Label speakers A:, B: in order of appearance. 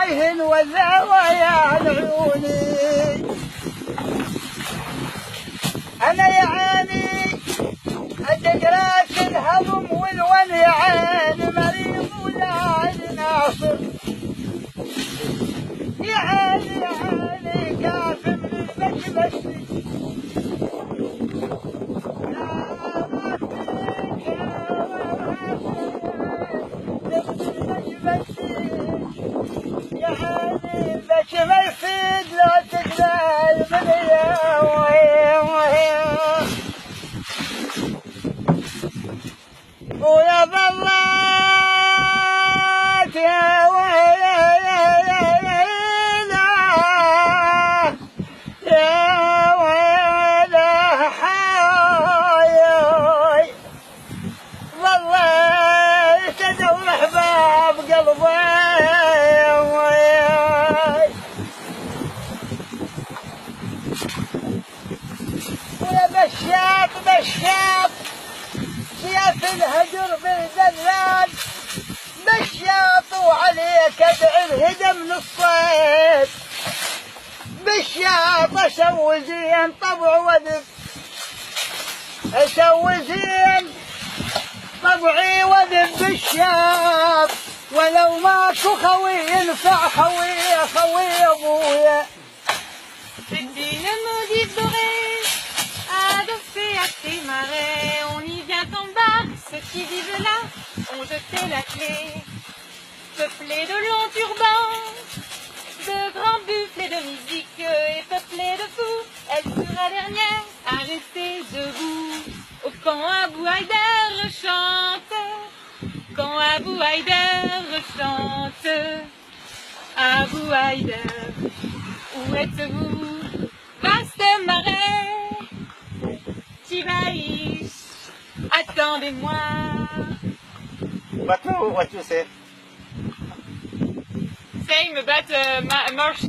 A: عليهن والزوايا العيوني. أنا يعاني أتدراك الهضم والونعان مريض ولا ناصر. يعاني كافي من المشمس يعاني بشمس لا تقدر بنيا ويا ظلات يا ويلا يا ويلا حايي ظليت ادور احباب قلبي ويا بشاط سياف الهجر بالزلال بشاط وعليك ادعي الهدى من الصيد. بشاط اسوي زين طبع وذب اسوي زين طبعي وذب بشاط ولو ماكو خوي ينفع خوي ابويا.
B: Une maudite dorée, adossée à tes marais, on y vient en bas, ceux qui vivent là ont jeté la clé. Peuplée de longs turbans, de grands bufflets de musique, et peuplée de fous, elle sera dernière à rester debout. Au quand Abou Haïder chante, quand Abou Haïder chante, Abou Haïder, où êtes-vous? Vaste marais, Tibaïs, attendez-moi.
A: What you say?
B: Saying about march.